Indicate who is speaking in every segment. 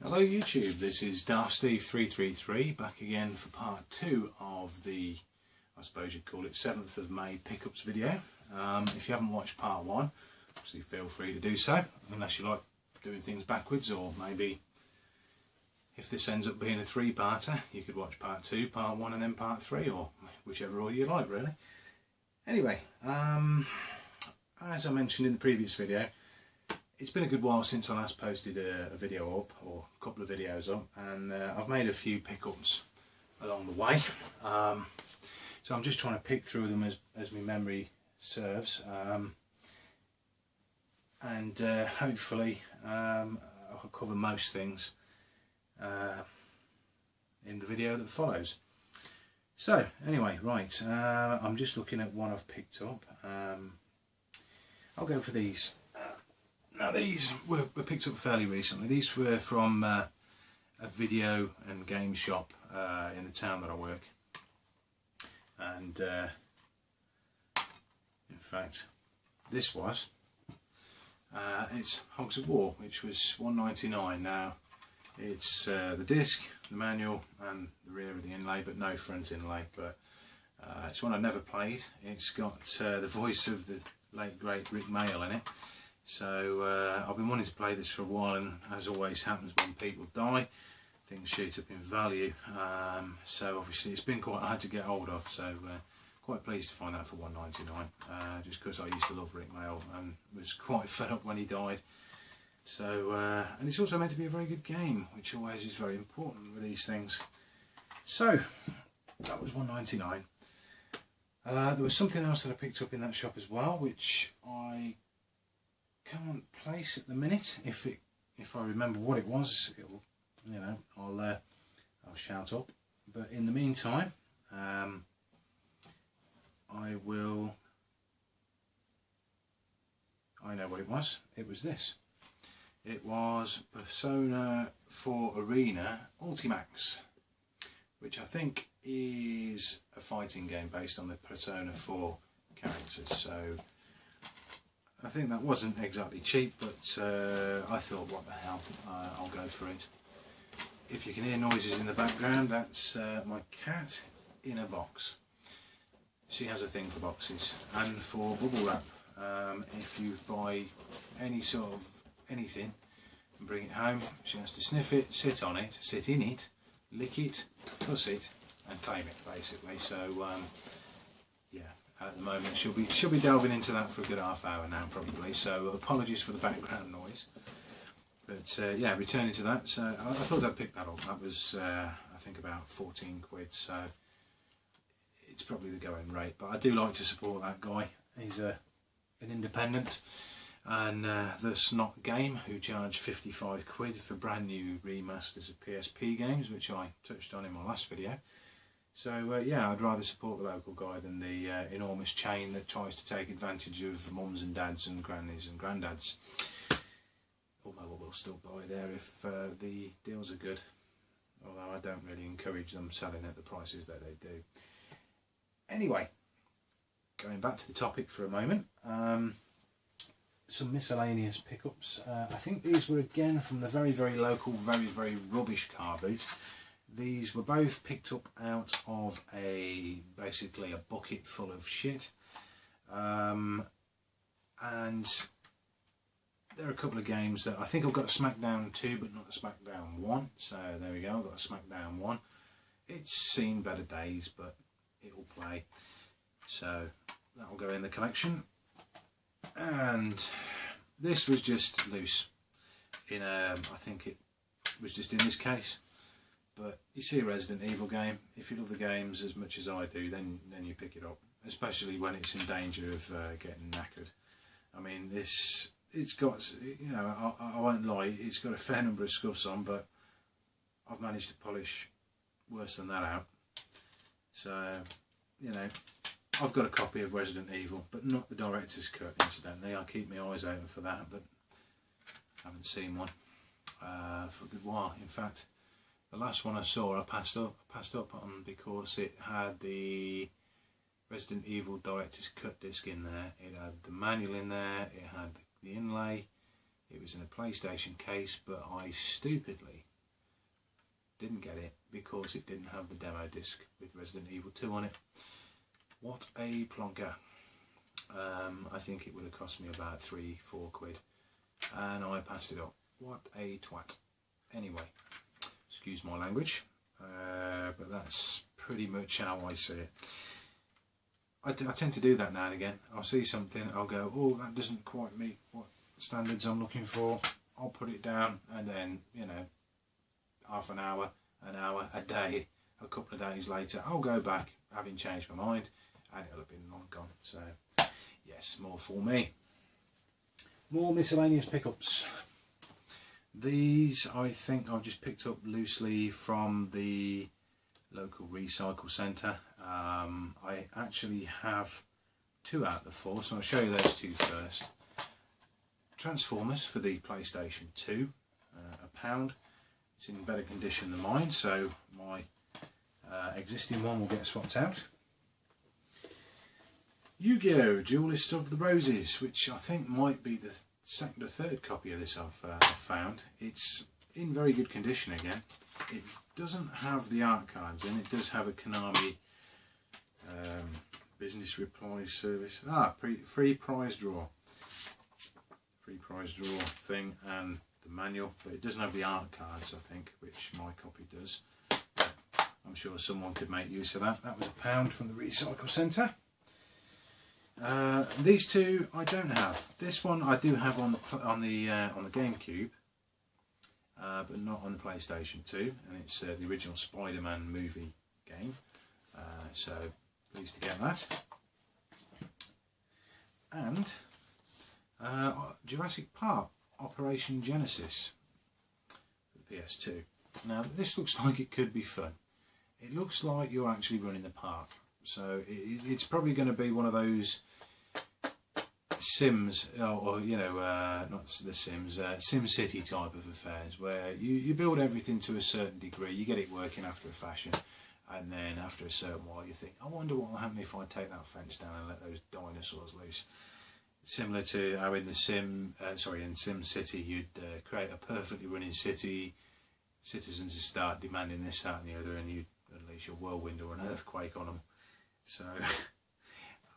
Speaker 1: Hello YouTube, this is darthsteve333 back again for part 2 of the, I suppose you'd call it 7th of May pickups video. If you haven't watched part 1, obviously feel free to do so, unless you like doing things backwards, or maybe if this ends up being a 3-parter you could watch part 2, part 1 and then part 3, or whichever order you like really. Anyway, as I mentioned in the previous video, it's been a good while since I last posted a video up, or a couple of videos up, and I've made a few pickups along the way. So I'm just trying to pick through them as my memory serves, and hopefully I'll cover most things in the video that follows. So anyway, right, I'm just looking at one I've picked up. I'll go for these. Now these were picked up fairly recently. These were from a video and game shop in the town that I work, and in fact this was it's Hogs of War, which was $1.99. Now it's the disc, the manual and the rear of the inlay, but no front inlay. But it's one I've never played. It's got the voice of the late great Rick Mail in it. So I've been wanting to play this for a while, and as always happens when people die, things shoot up in value. So obviously it's been quite hard to get hold of, so quite pleased to find that for $1.99, just because I used to love Rick Mail and was quite fed up when he died. So and it's also meant to be a very good game, which always is very important with these things. So that was $1.99. There was something else that I picked up in that shop as well, which I can't place at the minute. If I remember what it was, it'll, you know, I'll shout up. But in the meantime, I know what it was. It was this. It was Persona 4 Arena Ultimax, which I think is a fighting game based on the Persona 4 characters. So I think that wasn't exactly cheap, but I thought, what the hell, I'll go for it. If you can hear noises in the background, that's my cat in a box. She has a thing for boxes and for bubble wrap. If you buy any sort of anything and bring it home, she has to sniff it, sit on it, sit in it, lick it, fuss it and claim it basically. So yeah, at the moment she'll be delving into that for a good half hour now probably, so apologies for the background noise. But yeah, returning to that, so I thought I'd pick that up. That was I think about 14 quid, so it's probably the going rate, but I do like to support that guy. He's an independent, and thus not game, who charge 55 quid for brand new remasters of PSP games, which I touched on in my last video. So yeah, I'd rather support the local guy than the enormous chain that tries to take advantage of mums and dads and grannies and granddads. Although I will still buy there if the deals are good. Although I don't really encourage them selling at the prices that they do. Anyway, going back to the topic for a moment. Some miscellaneous pickups. I think these were again from the very, very local, very, very rubbish car boot. These were both picked up out of basically a bucket full of shit, and there are a couple of games that I think I've got a SmackDown 2 but not a SmackDown 1, so there we go, I've got a SmackDown 1. It's seen better days, but it'll play, so that'll go in the collection. And this was just loose in I think it was just in this case. But you see a Resident Evil game, if you love the games as much as I do, then you pick it up, especially when it's in danger of getting knackered. I mean, it's got, you know, I won't lie, it's got a fair number of scuffs on, but I've managed to polish worse than that out. So, you know, I've got a copy of Resident Evil, but not the director's cut, incidentally. I keep my eyes open for that, but I haven't seen one for a good while. In fact, the last one I saw, I passed up on because it had the Resident Evil Director's Cut disc in there. It had the manual in there. It had the inlay. It was in a PlayStation case, but I stupidly didn't get it because it didn't have the demo disc with Resident Evil 2 on it. What a plonker. I think it would have cost me about £3-4 quid, and I passed it up. What a twat. Anyway, excuse my language, but that's pretty much how I see it. I tend to do that now and again. I'll see something, I'll go, oh, that doesn't quite meet what standards I'm looking for. I'll put it down, and then, you know, half an hour, a day, a couple of days later, I'll go back, having changed my mind, and it'll have been long gone. So, yes, more for me. More miscellaneous pickups. These, I think I've just picked up loosely from the local recycle centre. I actually have 2 out of the 4, so I'll show you those 2 first. Transformers for the PlayStation 2, £1. It's in better condition than mine, so my existing one will get swapped out. Yu-Gi-Oh! Duelist of the Roses, which I think might be the second or third copy of this I've found. It's in very good condition again. It doesn't have the art cards in. It does have a Konami business reply service. Free prize draw. Free prize draw thing and the manual, but it doesn't have the art cards, I think, which my copy does. I'm sure someone could make use of that. That was £1 from the recycle centre. These 2 I don't have. This one I do have on the GameCube, but not on the PlayStation 2, and it's the original Spider-Man movie game. So pleased to get that. And Jurassic Park Operation Genesis for the PS2. Now this looks like it could be fun. It looks like you're actually running the park, so it's probably going to be one of those Sims, or you know, not the Sims, SimCity type of affairs, where you build everything to a certain degree, you get it working after a fashion, and then after a certain while you think, I wonder what will happen if I take that fence down and let those dinosaurs loose. Similar to how in the SimCity you'd create a perfectly running city, citizens would start demanding this, that and the other, and you'd unleash a whirlwind or an earthquake on them. So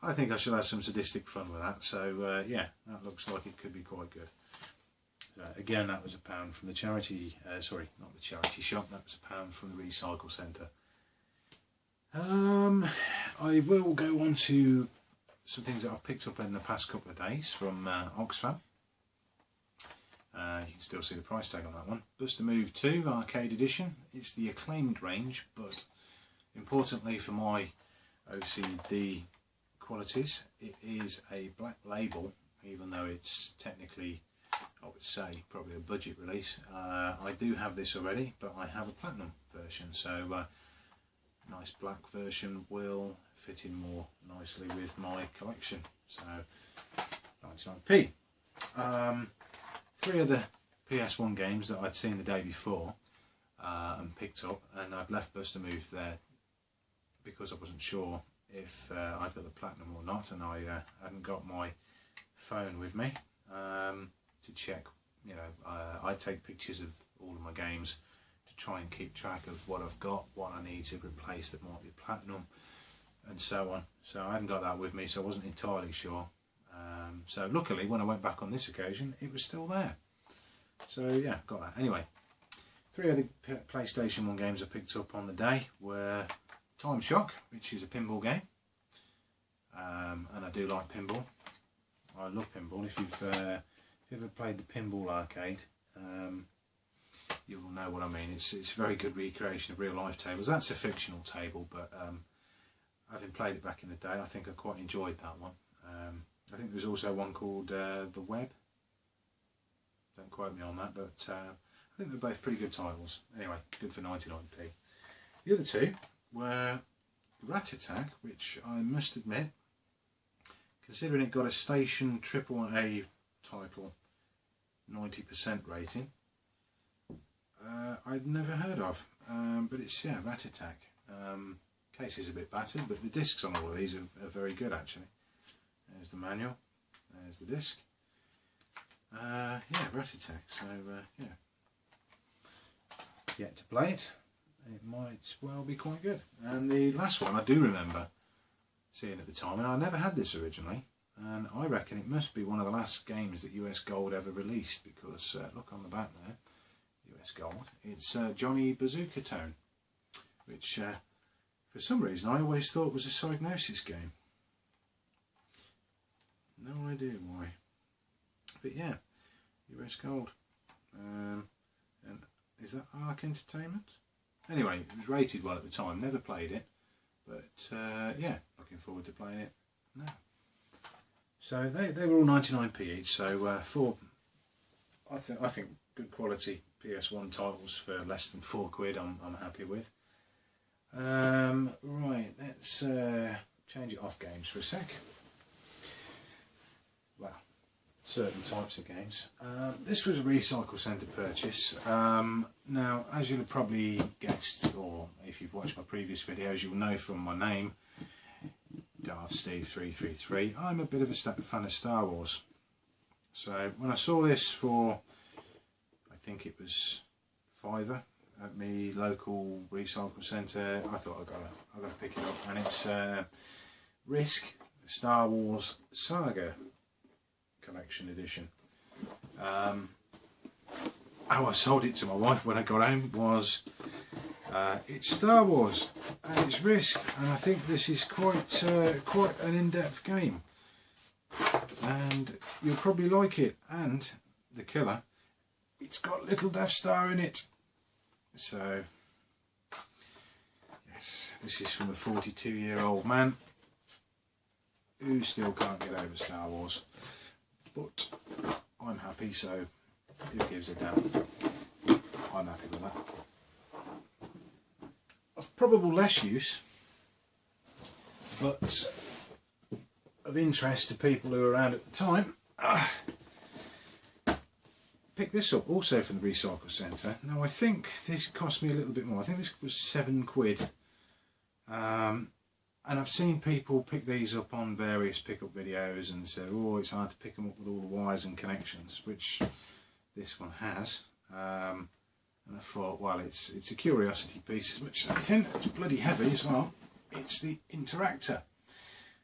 Speaker 1: I think I shall have some sadistic fun with that. So yeah, that looks like it could be quite good. Again, that was £1 from the charity, sorry, not the charity shop, that was £1 from the recycle centre. I will go on to some things that I've picked up in the past couple of days from Oxfam. You can still see the price tag on that one. Buster Move 2 Arcade Edition. It's the acclaimed range, but importantly for my OCD qualities, it is a black label, even though it's technically, I would say, probably a budget release. I do have this already, but I have a platinum version, so nice black version will fit in more nicely with my collection. So 99p. 3 other PS1 games that I'd seen the day before and picked up, and I'd left Buster Move there because I wasn't sure if I'd got the platinum or not, and I hadn't got my phone with me to check. You know, I take pictures of all of my games to try and keep track of what I've got, what I need to replace that might be platinum, and so on. So I hadn't got that with me, so I wasn't entirely sure. So luckily, when I went back on this occasion, it was still there. So yeah, got that. Anyway, 3 other PlayStation 1 games I picked up on the day were Time Shock, which is a pinball game, and I do like pinball. I love pinball. If you've ever played the Pinball Arcade, you will know what I mean. It's a very good recreation of real life tables. That's a fictional table, but having played it back in the day, I think I quite enjoyed that one. I think there's also one called The Web. Don't quote me on that, but I think they're both pretty good titles. Anyway, good for 99p. The other 2 were Rat Attack, which I must admit, considering it got a Station AAA title, 90% rating, I'd never heard of, but it's, yeah, Rat Attack. Case is a bit battered, but the discs on all of these are very good actually. There's the manual, there's the disc. Yeah, Rat Attack, so yeah. Yet to play it, it might well be quite good. And the last one I do remember seeing at the time, and I never had this originally, and I reckon it must be one of the last games that US Gold ever released, because look on the back there, US Gold, it's Johnny Bazooka Tone, which for some reason I always thought was a Psygnosis game. No idea why, but yeah, US Gold. And is that Arc Entertainment? Anyway, it was rated well at the time, never played it, but yeah, looking forward to playing it now. So they were all 99p each, so for I think good quality PS1 titles for less than £4 I'm happy with. Right, let's change it off games for a sec. Well, certain types of games. This was a Recycle Centre purchase. Now, as you'll have probably guessed, or if you've watched my previous videos, you'll know from my name, darthsteve333, I'm a bit of a fan of Star Wars. So when I saw this for, I think it was £5 at my local Recycle Centre, I thought I gotta pick it up, and it's Risk Star Wars Saga Collection Edition. How I sold it to my wife when I got home was, it's Star Wars and it's Risk, and I think this is quite an in-depth game, and you'll probably like it. And the killer, it's got little Death Star in it. So yes, this is from a 42-year-old man who still can't get over Star Wars, but I'm happy, so who gives a damn? I'm happy with that. Of probable less use, but of interest to people who were around at the time, picked this up also from the Recycle Centre. Now I think this cost me a little bit more. I think this was £7. And I've seen people pick these up on various pickup videos and said, oh, it's hard to pick them up with all the wires and connections, which this one has. And I thought, well, it's a curiosity piece as much as anything. It's bloody heavy as well. It's the interactor,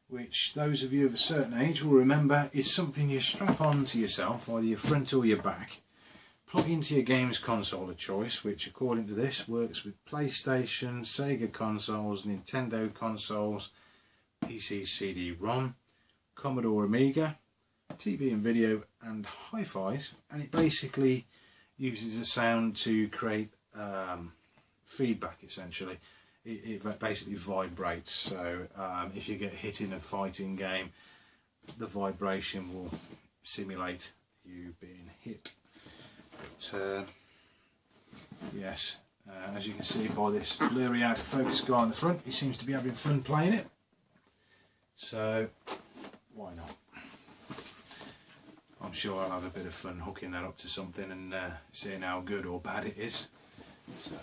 Speaker 1: which those of you of a certain age will remember is something you strap on to yourself, either your front or your back, plug into your games console of choice, which according to this works with PlayStation, Sega consoles, Nintendo consoles, PC CD-ROM, Commodore Amiga, TV and video and hi-fis, and it basically uses the sound to create feedback essentially. It basically vibrates, so if you get hit in a fighting game, the vibration will simulate you being hit. But yes, as you can see by this blurry out of focus guy on the front, he seems to be having fun playing it, so why not? I'm sure I'll have a bit of fun hooking that up to something and seeing how good or bad it is. So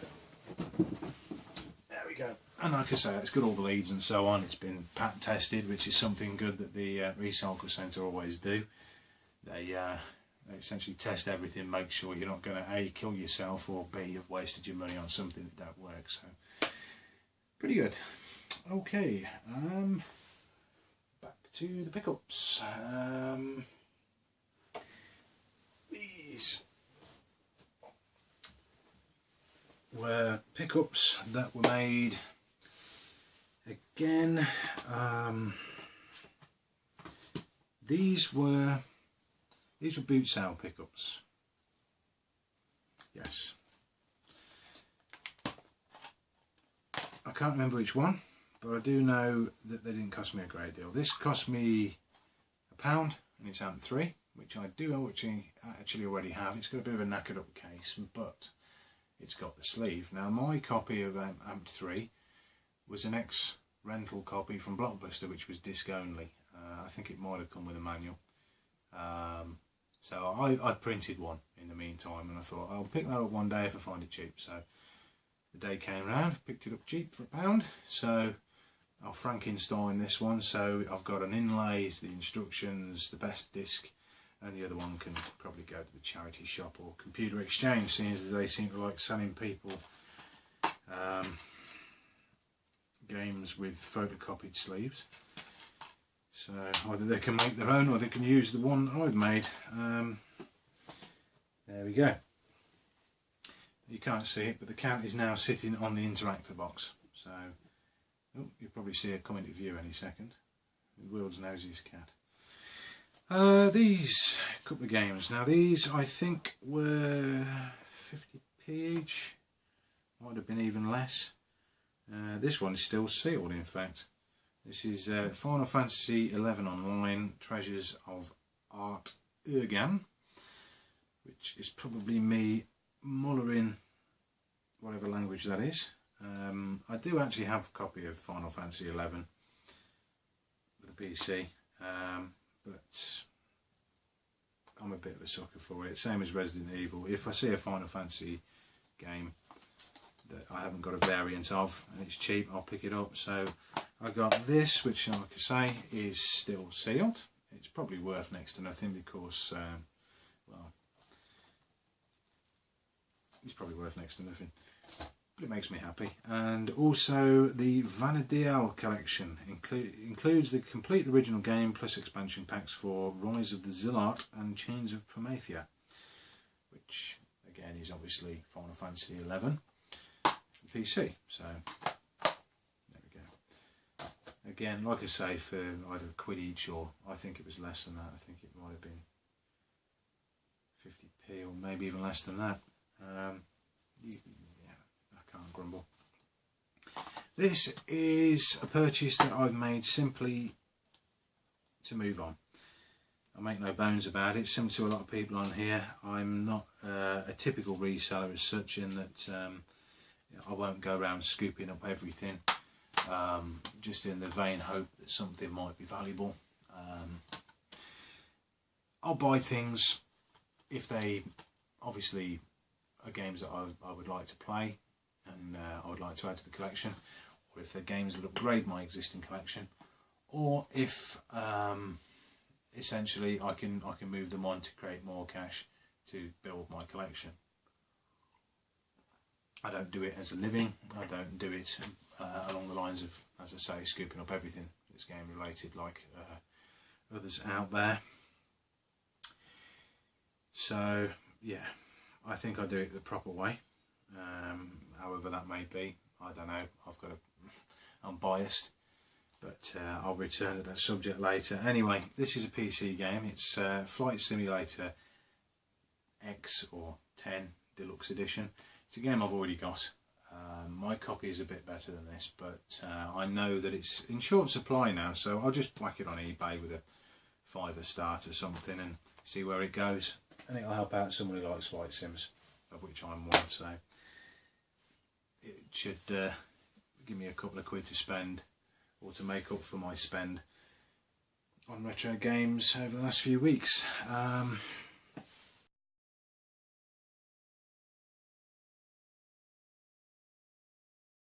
Speaker 1: there we go. And like I say, it's got all the leads and so on. It's been patent tested, which is something good that the Recycle Centre always do. They essentially test everything, make sure you're not going to A, kill yourself, or B, you've wasted your money on something that don't work. So pretty good. Okay, back to the pickups. These were pickups that were made again. These were boot sale pickups. Yes. I can't remember which one, but I do know that they didn't cost me a great deal. This cost me £1 and it's AMP 3, which I do actually already have. It's got a bit of a knackered up case, but it's got the sleeve. Now my copy of AMP 3 was an ex-rental copy from Blockbuster, which was disc only. I think it might have come with a manual. So I printed one in the meantime, and I thought I'll pick that up one day if I find it cheap. So the day came around, picked it up cheap for £1. So I'll Frankenstein this one. So I've got an inlay, the instructions, the best disc, and the other one can probably go to the charity shop or computer exchange, seeing as they seem to like selling people games with photocopied sleeves. So either they can make their own or they can use the one I've made. There we go. You can't see it, but the cat is now sitting on the interactor box. So you'll probably see it come into view any second. The world's nosiest cat. These couple of games. Now these I think were 50p each. Might have been even less. This one is still sealed, in fact. This is Final Fantasy XI Online Treasures of Art Urgan, which is probably me mullering whatever language that is. I do actually have a copy of Final Fantasy XI for the PC, but I'm a bit of a sucker for it. Same as Resident Evil. If I see a Final Fantasy game that I haven't got a variant of and it's cheap, I'll pick it up. So I got this, which, like I say, is still sealed. It's probably worth next to nothing because, well, it's probably worth next to nothing, but it makes me happy. And also the Vanadiel collection includes the complete original game plus expansion packs for Rise of the Zilart and Chains of Promethea, which again is obviously Final Fantasy XI PC. So there we go. Again, like I say, for either a quid each, or I think it was less than that. I think it might have been 50p or maybe even less than that. Yeah, I can't grumble. This is a purchase that I've made simply to move on. I make no bones about it. Similar to a lot of people on here, I'm not a typical reseller as such, in that I won't go around scooping up everything, just in the vain hope that something might be valuable. I'll buy things if they obviously are games that I would like to play and I would like to add to the collection, or if they're games that upgrade my existing collection, or if essentially I can move them on to create more cash to build my collection. I don't do it as a living. I don't do it along the lines of, as I say, scooping up everything that's game related like others out there. So yeah, I think I do it the proper way. However that may be, I don't know. I'm biased, but I'll return to that subject later. Anyway, this is a PC game. It's Flight Simulator X or 10 Deluxe Edition. It's a game I've already got. My copy is a bit better than this, but I know that it's in short supply now, so I'll just whack it on eBay with a £5 start or something and see where it goes. And it'll help out someone who likes flight sims, of which I'm one, so it should give me a couple of quid to spend, or to make up for my spend on retro games over the last few weeks.